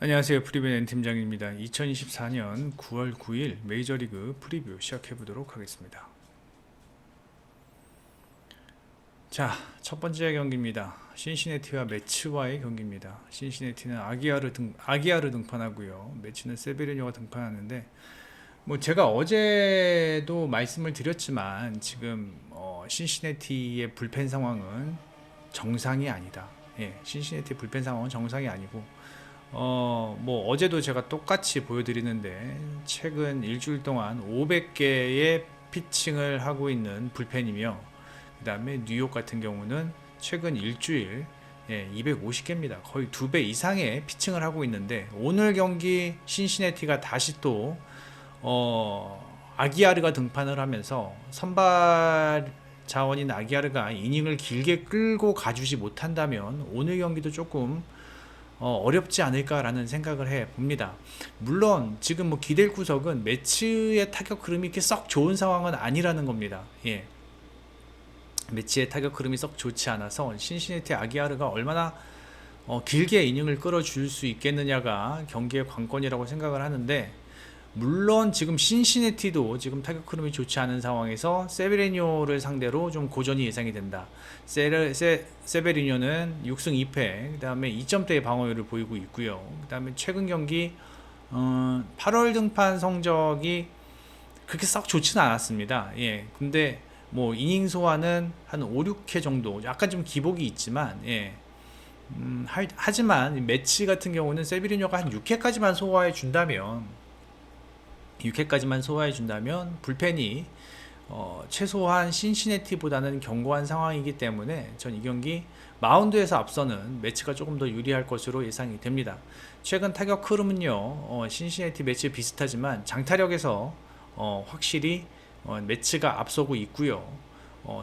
안녕하세요. 프리뷰 N 팀장입니다. 2024년 9월 9일 메이저리그 프리뷰 시작해 보도록 하겠습니다. 자, 첫 번째 경기입니다. 신시내티와 매츠와의 경기입니다. 신시내티는 아기아르 등판하고요. 매츠는 세베르뇨가 등판하는데 제가 어제도 말씀을 드렸지만 지금 신시내티의 불펜 상황은 정상이 아니다. 예, 신시내티 불펜 상황은 정상이 아니고 어제도 제가 똑같이 보여드리는데 최근 일주일 동안 500개의 피칭을 하고 있는 불펜이며 그 다음에 뉴욕 같은 경우는 최근 일주일 250개입니다. 거의 2배 이상의 피칭을 하고 있는데 오늘 경기 신시내티가 다시 또 아기아르가 등판을 하면서 선발 자원인 아기아르가 이닝을 길게 끌고 가주지 못한다면 오늘 경기도 조금 어렵지 않을까라는 생각을 해 봅니다. 물론 지금 기댈 구석은 매치의 타격 흐름이 이렇게 썩 좋은 상황은 아니라는 겁니다. 예. 매치의 타격 흐름이 썩 좋지 않아서 신시내티 아기아르가 얼마나 길게 이닝을 끌어줄 수 있겠느냐가 경기의 관건이라고 생각을 하는데, 물론 지금 신시내티도 지금 타격 흐름이 좋지 않은 상황에서 세베리뇨를 상대로 좀 고전이 예상이 된다. 세베리뇨는 6승 2패, 그 다음에 2점대의 방어율을 보이고 있고요. 그 다음에 최근 경기 8월 등판 성적이 그렇게 썩 좋지는 않았습니다. 예, 근데 이닝 소화는 한 5, 6회 정도, 약간 좀 기복이 있지만, 예. 하지만 매치 같은 경우는 세베리뇨가 한 6회까지만 소화해 준다면, 불펜이 최소한 신시내티보다는 견고한 상황이기 때문에 전 이 경기 마운드에서 앞서는 매치가 조금 더 유리할 것으로 예상이 됩니다. 최근 타격 흐름은요, 신시내티 매치 비슷하지만 장타력에서 확실히 매치가 앞서고 있고요.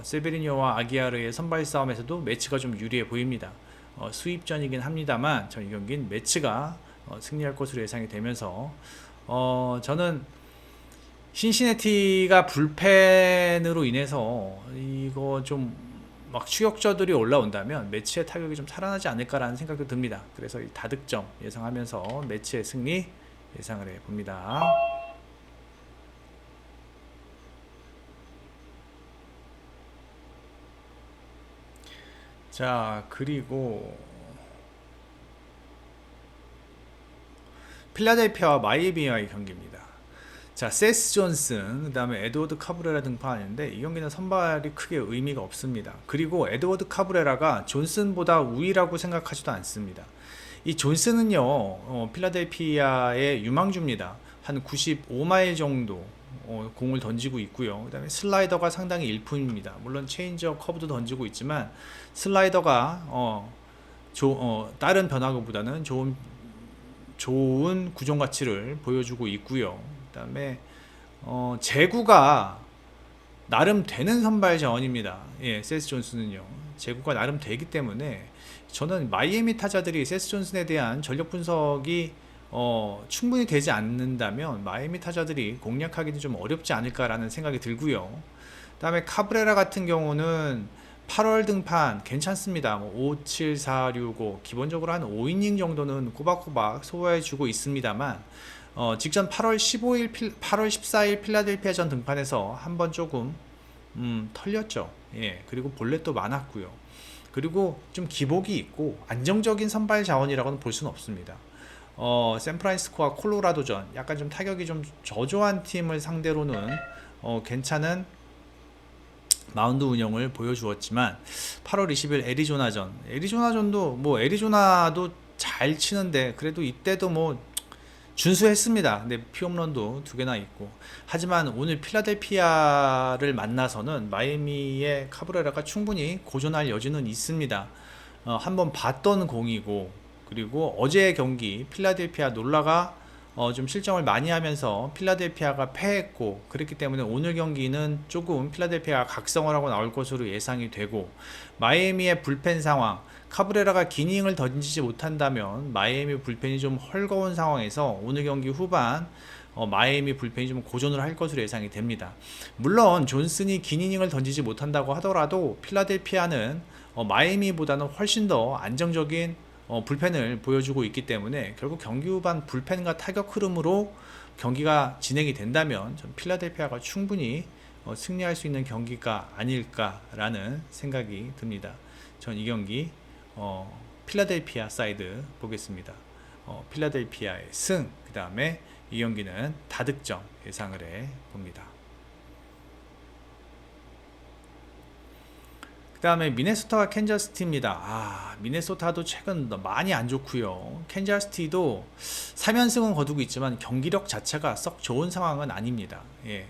세베리뇨와 아기아르의 선발 싸움에서도 매치가 좀 유리해 보입니다. 수입전이긴 합니다만 전 이 경기는 매치가 승리할 것으로 예상이 되면서 저는 신시내티가 불펜으로 인해서 이거 좀 막 추격자들이 올라온다면 매치의 타격이 좀 살아나지 않을까라는 생각도 듭니다. 그래서 이 다득점 예상하면서 매치의 승리 예상을 해 봅니다. 자, 그리고 필라델피아와 마이애미와의 경기입니다. 자, 세스 존슨, 그 다음에 에드워드 카브레라 등판하는데 이 경기는 선발이 크게 의미가 없습니다. 그리고 에드워드 카브레라가 존슨보다 우위라고 생각하지도 않습니다. 이 존슨은요, 필라델피아의 유망주입니다. 한 95마일 정도 공을 던지고 있고요. 그 다음에 슬라이더가 상당히 일품입니다. 물론 체인지업 커브도 던지고 있지만 슬라이더가 다른 변화구보다는 좋은 구종 가치를 보여주고 있고요. 그 다음에 제구가 나름 되는 선발 자원입니다. 예, 세스 존슨은요. 제구가 나름 되기 때문에 저는 마이애미 타자들이 세스 존슨에 대한 전력 분석이 충분히 되지 않는다면 마이애미 타자들이 공략하기는 좀 어렵지 않을까라는 생각이 들고요. 그 다음에 카브레라 같은 경우는 8월 등판 괜찮습니다. 5, 7, 4, 6, 5 기본적으로 한 5이닝 정도는 꼬박꼬박 소화해주고 있습니다만 직전 8월 15일, 8월 14일 필라델피아전 등판에서 한번 조금 털렸죠. 예, 그리고 볼넷도 많았고요. 그리고 좀 기복이 있고 안정적인 선발 자원이라고는 볼 수는 없습니다. 샌프란시스코와 콜로라도전 약간 좀 타격이 좀 저조한 팀을 상대로는 괜찮은 마운드 운영을 보여주었지만 8월 20일 애리조나전도 애리조나도 잘 치는데 그래도 이때도 준수했습니다. 근데 피홈런도 2개나 있고, 하지만 오늘 필라델피아를 만나서는 마이애미의 카브레라가 충분히 고전할 여지는 있습니다. 한번 봤던 공이고, 그리고 어제의 경기 필라델피아 놀라가 좀 실점을 많이 하면서 필라델피아가 패했고, 그렇기 때문에 오늘 경기는 조금 필라델피아가 각성을 하고 나올 것으로 예상이 되고, 마이애미의 불펜 상황, 카브레라가 긴 이닝을 던지지 못한다면 마이애미 불펜이 좀 헐거운 상황에서 오늘 경기 후반 마이애미 불펜이 좀 고전을 할 것으로 예상이 됩니다. 물론 존슨이 긴 이닝을 던지지 못한다고 하더라도 필라델피아는 마이애미보다는 훨씬 더 안정적인 불펜을 보여주고 있기 때문에 결국 경기 후반 불펜과 타격 흐름으로 경기가 진행이 된다면 전 필라델피아가 충분히 승리할 수 있는 경기가 아닐까라는 생각이 듭니다. 전 이 경기 필라델피아 사이드 보겠습니다. 필라델피아의 승, 그 다음에 이 경기는 다득점 예상을 해 봅니다. 그 다음에 미네소타와 캔자스티입니다. 미네소타도 최근 많이 안 좋고요. 캔자스티도 3연승은 거두고 있지만 경기력 자체가 썩 좋은 상황은 아닙니다. 예.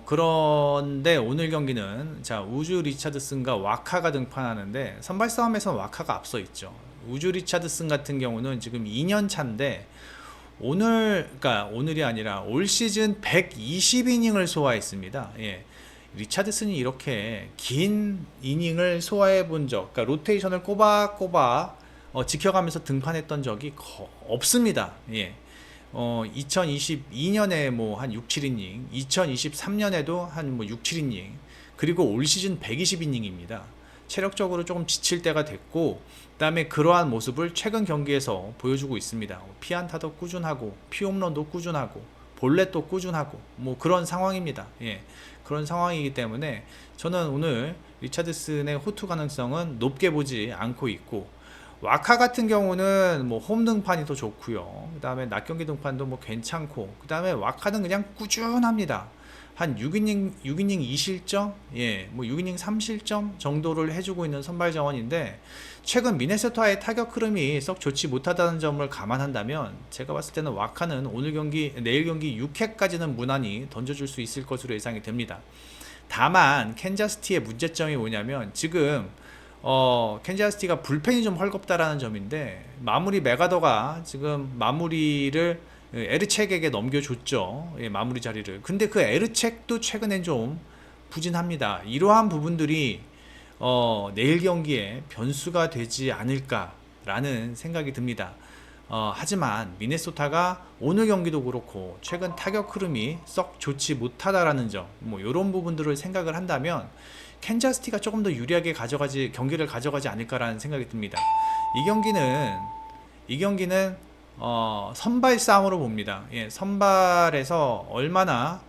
그런데 오늘 경기는 자 우주 리차드슨과 와카가 등판하는데 선발 싸움에서 와카가 앞서 있죠. 우주 리차드슨 같은 경우는 지금 2년 차인데 그러니까 오늘이 아니라 올 시즌 120이닝을 소화했습니다. 예. 리차드슨이 이렇게 긴 이닝을 소화해 본 적, 그러니까 로테이션을 꼬박꼬박 지켜가면서 등판했던 적이 없습니다. 예. 2022년에 뭐 한 6, 7이닝, 2023년에도 한 뭐 6, 7이닝, 그리고 올 시즌 120이닝입니다. 체력적으로 조금 지칠 때가 됐고, 그다음에 그러한 모습을 최근 경기에서 보여주고 있습니다. 피안타도 꾸준하고, 피홈런도 꾸준하고, 볼넷도 꾸준하고, 뭐 그런 상황입니다. 예. 그런 상황이기 때문에 저는 오늘 리차드슨의 호투 가능성은 높게 보지 않고 있고, 와카 같은 경우는 뭐 홈 등판이 더 좋고요. 그 다음에 낮 경기 등판도 뭐 괜찮고, 그 다음에 와카는 그냥 꾸준합니다. 한 6이닝 2실점, 예, 뭐 6이닝 3실점 정도를 해주고 있는 선발 자원인데, 최근 미네소타의 타격 흐름이 썩 좋지 못하다는 점을 감안한다면 제가 봤을 때는 와카는 내일 경기 6회까지는 무난히 던져줄 수 있을 것으로 예상이 됩니다. 다만 캔자스티의 문제점이 뭐냐면 지금 캔자스티가 불펜이 좀 헐겁다라는 점인데, 마무리 메가더가 지금 마무리를 에르첵에게 넘겨줬죠. 예, 마무리 자리를. 근데 그 에르첵도 최근엔 좀 부진합니다. 이러한 부분들이 내일 경기에 변수가 되지 않을까라는 생각이 듭니다. 하지만 미네소타가 오늘 경기도 그렇고 최근 타격 흐름이 썩 좋지 못하다라는 점, 뭐 이런 부분들을 생각을 한다면 캔자스티가 조금 더 유리하게 경기를 가져가지 않을까라는 생각이 듭니다. 이 경기는 선발 싸움으로 봅니다. 예, 선발에서 얼마나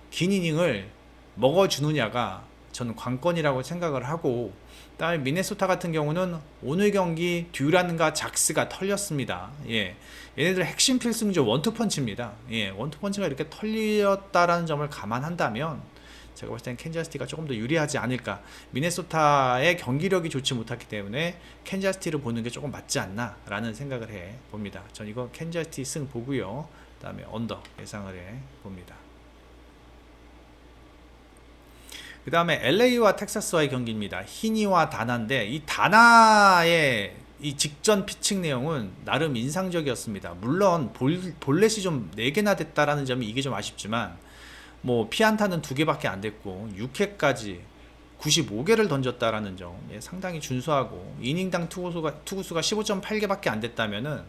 긴 이닝을 먹어주느냐가 저는 관건이라고 생각을 하고, 그다음에 미네소타 같은 경우는 오늘 경기 듀란과 작스가 털렸습니다. 예, 얘네들 핵심 필승조 원투펀치입니다. 예, 원투펀치가 이렇게 털렸다라는 점을 감안한다면 제가 봤을 때는 캔자스티가 조금 더 유리하지 않을까. 미네소타의 경기력이 좋지 못하기 때문에 캔자스티를 보는 게 조금 맞지 않나 라는 생각을 해 봅니다. 전 이거 캔자스티 승 보고요, 그 다음에 언더 예상을 해 봅니다. 그 다음에 LA와 텍사스와의 경기입니다. 히니와 다나인데, 이 다나의 이 직전 피칭 내용은 나름 인상적이었습니다. 물론 볼넷이 좀 4개나 됐다라는 점이 이게 좀 아쉽지만, 뭐 피안타는 2개밖에 안 됐고 6회까지 95개를 던졌다라는 점, 예, 상당히 준수하고, 이닝당 투구수가 15.8개밖에 안 됐다면은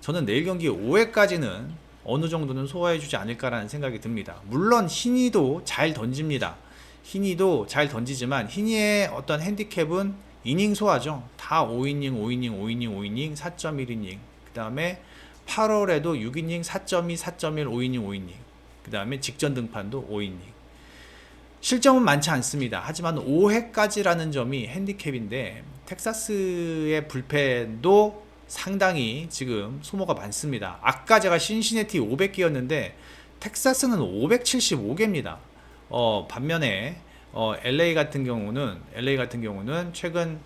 저는 내일 경기 5회까지는 어느 정도는 소화해주지 않을까라는 생각이 듭니다. 물론 히니도 잘 던집니다. 히니도 잘 던지지만 히니의 어떤 핸디캡은 이닝 소화죠. 다 5이닝 4.1이닝, 그 다음에 8월에도 6이닝 4.2 4.1 5이닝, 그 다음에 직전 등판도 5이닝. 실점은 많지 않습니다. 하지만 5회까지라는 점이 핸디캡인데, 텍사스의 불펜도 상당히 지금 소모가 많습니다. 아까 제가 신시내티 500개였는데 텍사스는 575개입니다. 반면에 LA 같은 경우는 최근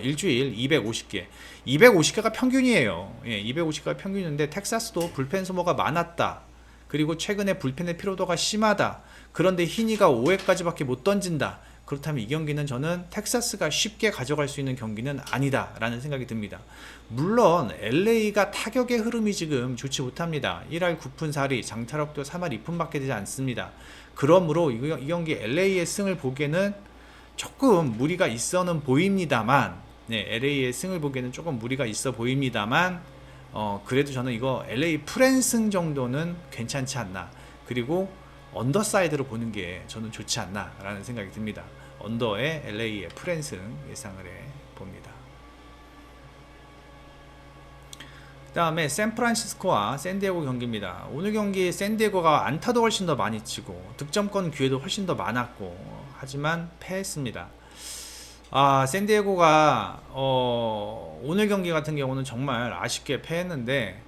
일주일 250개. 250개가 평균이에요. 예, 250개가 평균인데 텍사스도 불펜 소모가 많았다. 그리고 최근에 불펜의 피로도가 심하다. 그런데 히니가 5회까지밖에 못 던진다. 그렇다면 이 경기는 저는 텍사스가 쉽게 가져갈 수 있는 경기는 아니다 라는 생각이 듭니다. 물론 LA가 타격의 흐름이 지금 좋지 못합니다. 1할 9푼 4리, 장타력도 3할 2푼밖에 되지 않습니다. 그러므로 이 경기 LA의 승을 보기에는 조금 무리가 있어는 보입니다만, 네, LA의 승을 보기에는 조금 무리가 있어 보입니다만, 그래도 저는 이거 LA 프랜승 정도는 괜찮지 않나. 그리고 언더사이드로 보는 게 저는 좋지 않나 라는 생각이 듭니다. 언더에 LA의 프랜승 예상을 해 봅니다. 그다음에 샌프란시스코와 샌디에고 경기입니다. 오늘 경기 샌디에고가 안타도 훨씬 더 많이 치고 득점권 기회도 훨씬 더 많았고 하지만 패했습니다. 샌디에고가 오늘 경기 같은 경우는 정말 아쉽게 패했는데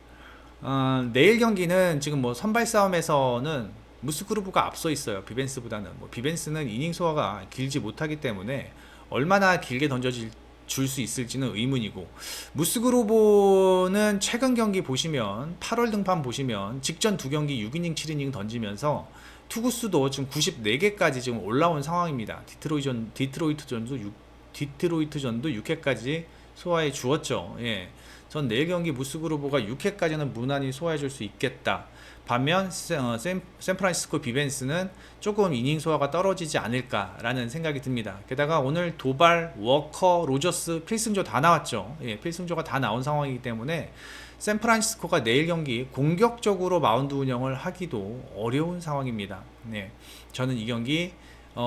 내일 경기는 지금 뭐 선발 싸움에서는 무스그루브가 앞서 있어요. 비벤스보다는. 뭐 비벤스는 이닝 소화가 길지 못하기 때문에 얼마나 길게 던져질 줄 수 있을지는 의문이고, 무스그루브는 최근 경기 보시면 8월 등판 보시면 직전 두 경기 6이닝 7이닝 던지면서 투구수도 지금 94개까지 지금 올라온 상황입니다. 디트로이트전도 6회까지 소화해 주었죠. 예. 전 내일 경기 무스그루브가 6회까지는 무난히 소화해 줄 수 있겠다. 반면 샌프란시스코 비벤스는 조금 이닝 소화가 떨어지지 않을까라는 생각이 듭니다. 게다가 오늘 도발, 워커, 로저스, 필승조 다 나왔죠. 예, 필승조가 다 나온 상황이기 때문에 샌프란시스코가 내일 경기 공격적으로 마운드 운영을 하기도 어려운 상황입니다. 네, 저는 이 경기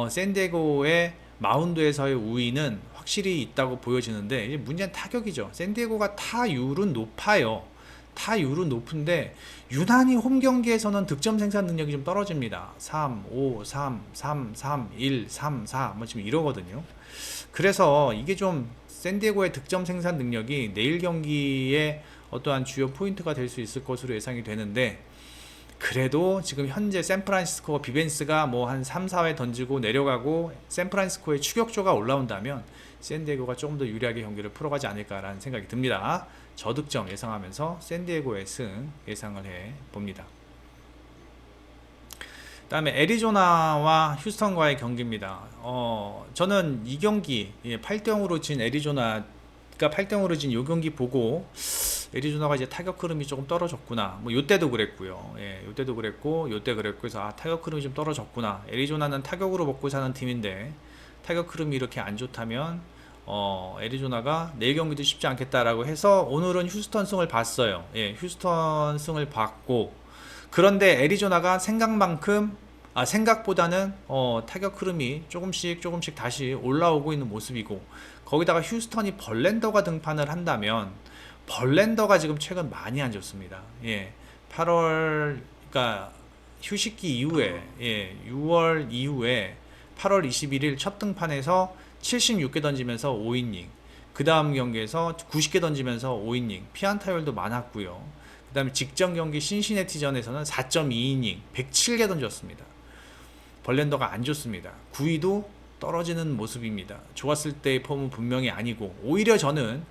샌디에고의 마운드에서의 우위는 확실히 있다고 보여지는데, 이제 문제는 타격이죠. 샌디에고가 타율은 높아요. 타율은 높은데 유난히 홈 경기에서는 득점 생산 능력이 좀 떨어집니다. 3, 5, 3, 3, 3, 1, 3, 4 뭐 지금 이러거든요. 그래서 이게 좀 샌디에고의 득점 생산 능력이 내일 경기에 어떠한 주요 포인트가 될 수 있을 것으로 예상이 되는데, 그래도 지금 현재 샌프란시스코 비벤스가 뭐 한 3, 4회 던지고 내려가고 샌프란시스코의 추격조가 올라온다면 샌디에고가 조금 더 유리하게 경기를 풀어가지 않을까라는 생각이 듭니다. 저득점 예상하면서 샌디에고의 승 예상을 해 봅니다. 다음에 애리조나와 휴스턴과의 경기입니다. 저는 이 경기 8대0으로 진 애리조나가 8대0으로 진 이 경기 보고 애리조나가 이제 타격 흐름이 조금 떨어졌구나. 뭐 요때도 그랬고요. 예, 요때도 그랬고 요때 그랬고 해서 타격 흐름이 좀 떨어졌구나. 애리조나는 타격으로 먹고 사는 팀인데 타격 흐름이 이렇게 안 좋다면 애리조나가 내일 경기도 쉽지 않겠다라고 해서 오늘은 휴스턴 승을 봤어요. 예, 휴스턴 승을 봤고, 그런데 애리조나가 생각보다는 타격 흐름이 조금씩 다시 올라오고 있는 모습이고, 거기다가 휴스턴이 벌랜더가 등판을 한다면 벌랜더가 지금 최근 많이 안 좋습니다. 예, 8월 그러니까 휴식기 이후에 6월 이후에 8월 21일 첫 등판에서 76개 던지면서 5이닝, 그 다음 경기에서 90개 던지면서 5이닝, 피안타율도 많았고요. 그 다음에 직전 경기 신시내티전에서는 4.2이닝 107개 던졌습니다. 벌랜더가 안 좋습니다. 구위도 떨어지는 모습입니다. 좋았을 때의 폼은 분명히 아니고, 오히려 저는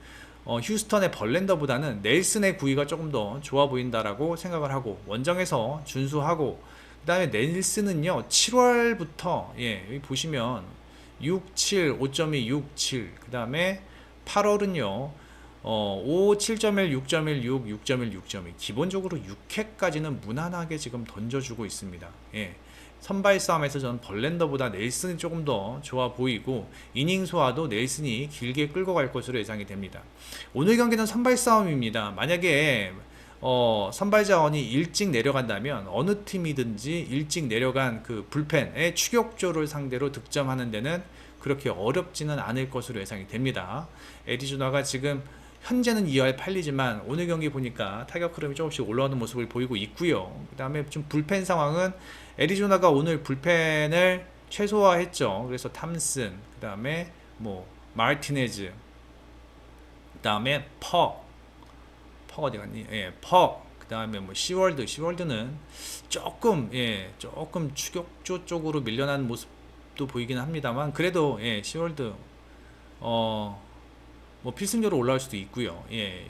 휴스턴의 벌랜더보다는 넬슨의 구위가 조금 더 좋아 보인다라고 생각을 하고, 원정에서 준수하고, 그 다음에 넬슨은요 7월부터 여기 보시면 6, 7, 5.2, 6, 7, 그 다음에 8월은요 5, 7.1, 6.1, 6, 6.1, 6.2, 기본적으로 6회까지는 무난하게 지금 던져주고 있습니다. 예. 선발 싸움에서 저는 벌랜더보다 넬슨이 조금 더 좋아 보이고, 이닝 소화도 넬슨이 길게 끌고 갈 것으로 예상이 됩니다. 오늘 경기는 선발 싸움입니다. 만약에 선발 자원이 일찍 내려간다면 어느 팀이든지 일찍 내려간 그 불펜의 추격조를 상대로 득점하는 데는 그렇게 어렵지는 않을 것으로 예상이 됩니다. 애리조나가 지금 현재는 2할 8리지만 오늘 경기 보니까 타격 흐름이 조금씩 올라오는 모습을 보이고 있고요. 그 다음에 좀 불펜 상황은 애리조나가 오늘 불펜을 최소화했죠. 그래서 탐슨, 그 다음에 뭐 마르티네즈, 그 다음에 퍼 어디 갔니? 예, 그 다음에 뭐 시월드는 조금 추격조 쪽으로 밀려난 모습도 보이긴 합니다만, 그래도 시월드 뭐 필승조로 올라올 수도 있고요. 예,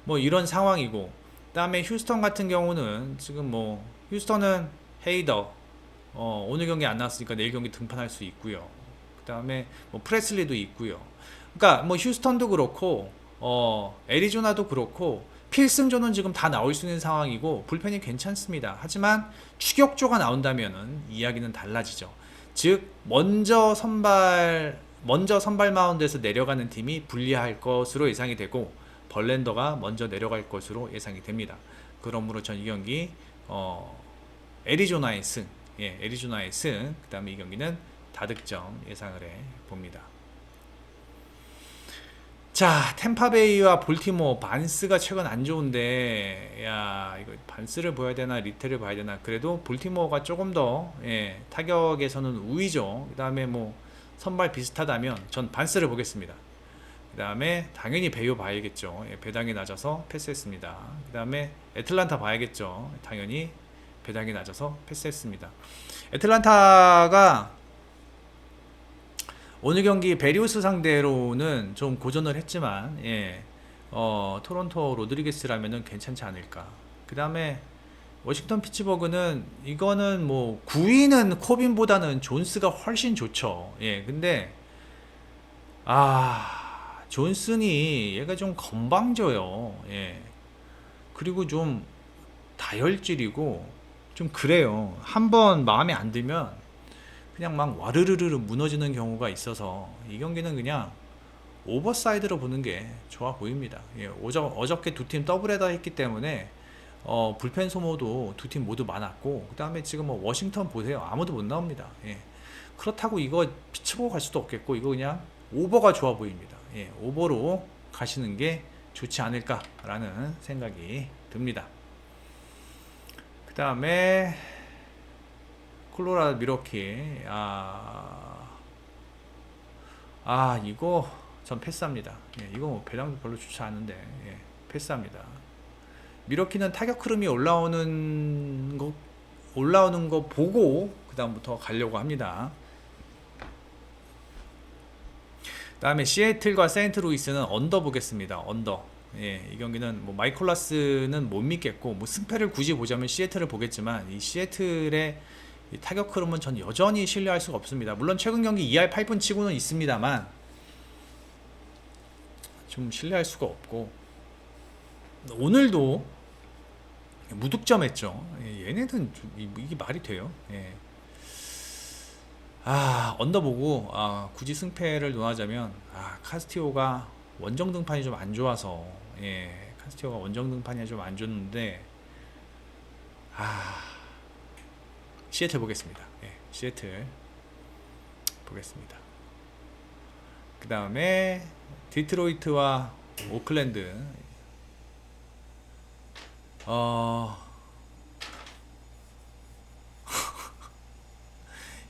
뭐 이런 상황이고, 그다음에 휴스턴 같은 경우는 지금 뭐 휴스턴은 헤이더 오늘 경기 안 나왔으니까 내일 경기 등판할 수 있고요. 그다음에 뭐 프레슬리도 있고요. 그러니까 뭐 휴스턴도 그렇고 애리조나도 그렇고 필승조는 지금 다 나올 수 있는 상황이고 불펜이 괜찮습니다. 하지만 추격조가 나온다면은 이야기는 달라지죠. 즉 먼저 선발 마운드에서 내려가는 팀이 불리할 것으로 예상이 되고, 벌랜더가 먼저 내려갈 것으로 예상이 됩니다. 그러므로 전 이 경기 애리조나의 승, 그 다음에 이 경기는 다득점 예상을 해 봅니다. 자, 템파베이와 볼티모어 반스가 최근 안 좋은데, 야, 이거 반스를 보여야 되나 리테를 봐야 되나. 그래도 볼티모어가 조금 더 타격에서는 우위죠. 그다음에 뭐 선발 비슷하다면 전 반스를 보겠습니다. 그다음에 당연히 베이오 봐야겠죠. 배당이 낮아서 패스했습니다. 그다음에 애틀란타 봐야겠죠. 당연히 배당이 낮아서 패스했습니다. 애틀란타가 오늘 경기 베리우스 상대로는 좀 고전을 했지만 토론토 로드리게스라면은 괜찮지 않을까. 그 다음에 워싱턴 피츠버그는 이거는 뭐 9위는 코빈보다는 존스가 훨씬 좋죠. 근데 존슨이 얘가 좀 건방져요. 그리고 좀 다혈질이고 좀 그래요. 한번 마음에 안 들면 그냥 막 와르르르 무너지는 경우가 있어서 이 경기는 그냥 오버사이드로 보는 게 좋아 보입니다. 어저께 두 팀 더블헤더 했기 때문에 불펜 소모도 두 팀 모두 많았고, 그 다음에 지금 뭐 워싱턴 보세요. 아무도 못 나옵니다. 그렇다고 이거 피치보고 갈 수도 없겠고, 이거 그냥 오버가 좋아 보입니다. 오버로 가시는 게 좋지 않을까라는 생각이 듭니다. 그 다음에 콜로라도 미러키. 이거 전 패스합니다. 이거 뭐 배당도 별로 좋지 않은데 패스합니다. 미러키는 타격 흐름이 올라오는 거 보고 그 다음부터 가려고 합니다. 그 다음에 시애틀과 세인트루이스는 언더 보겠습니다. 언더. 이 경기는 뭐 마이콜라스는 못 믿겠고, 뭐 승패를 굳이 보자면 시애틀을 보겠지만, 이 시애틀의 이 타격 흐름은 전 여전히 신뢰할 수가 없습니다. 물론 최근 경기 2할 8분 치고는 있습니다만 좀 신뢰할 수가 없고, 오늘도 무득점했죠. 얘네는 이게 말이 돼요. 언더 보고 굳이 승패를 논하자면 카스티오가 원정 등판이 좀 안 좋아서 카스티오가 원정 등판이 좀 안 좋는데 시애틀 보겠습니다. 시애틀 보겠습니다. 그 다음에 디트로이트와 오클랜드.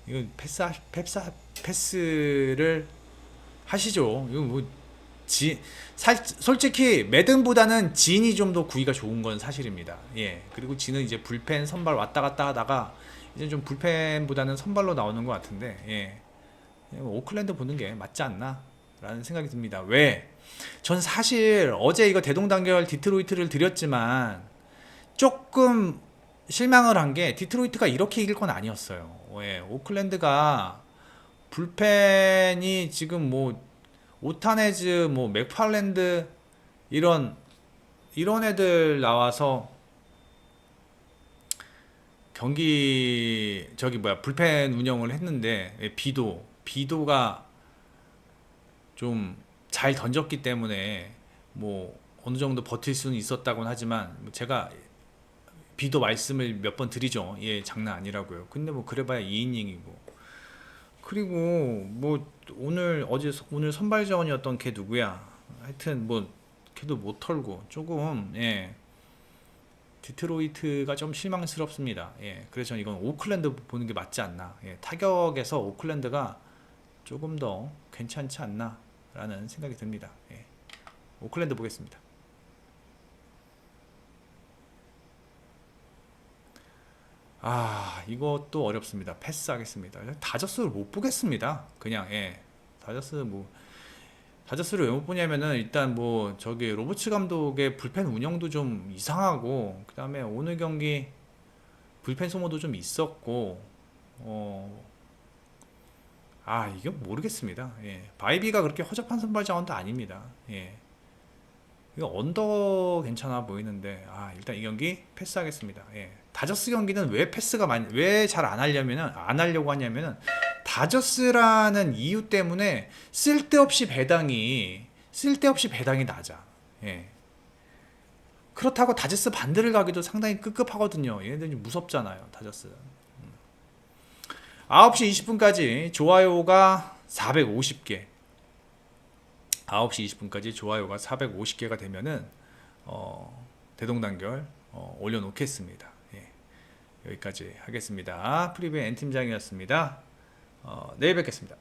이건 패스를 하시죠. 이거 뭐 솔직히 매든보다는 진이 좀 더 구위가 좋은 건 사실입니다. 그리고 진은 이제 불펜 선발 왔다 갔다 하다가 이제 좀 불펜보다는 선발로 나오는 것 같은데, 오클랜드 보는 게 맞지 않나 라는 생각이 듭니다. 왜? 전 사실 어제 이거 대동단결 디트로이트를 드렸지만 조금 실망을 한 게, 디트로이트가 이렇게 이길 건 아니었어요. 오클랜드가 불펜이 지금 뭐 오타네즈, 뭐 맥팔랜드 이런 애들 나와서 경기 불펜 운영을 했는데, 비도가 좀 잘 던졌기 때문에 뭐 어느 정도 버틸 수는 있었다고는 하지만, 제가 비도 말씀을 몇 번 드리죠. 장난 아니라고요. 근데 뭐 그래봐야 2이닝이고. 그리고 뭐 오늘 선발자원이었던 걔 누구야? 하여튼 뭐 걔도 못 털고 조금 디트로이트가 좀 실망스럽습니다. 그래서 저는 이건 오클랜드 보는 게 맞지 않나. 타격에서 오클랜드가 조금 더 괜찮지 않나라는 생각이 듭니다. 오클랜드 보겠습니다. 이것도 어렵습니다. 패스하겠습니다. 다저스를 못 보겠습니다. 그냥 다저스를 왜 못 보냐면은, 일단 뭐 저기 로버츠 감독의 불펜 운영도 좀 이상하고, 그 다음에 오늘 경기 불펜 소모도 좀 있었고, 이게 모르겠습니다. 바이비가 그렇게 허접한 선발 자원도 아닙니다. 이거 언더 괜찮아 보이는데, 일단 이 경기 패스하겠습니다. 다저스 경기는 왜 잘 안 하려고 하냐면은, 다저스라는 이유 때문에 쓸데없이 배당이 낮아. 그렇다고 다저스 반대를 가기도 상당히 급급하거든요. 얘네들이 무섭잖아요, 다저스. 9시 20분까지 좋아요가 450개, 9시 20분까지 좋아요가 450개가 되면은 대동단결 올려놓겠습니다. 예, 여기까지 하겠습니다. 프리뷰의 N팀장이었습니다. 내일 뵙겠습니다.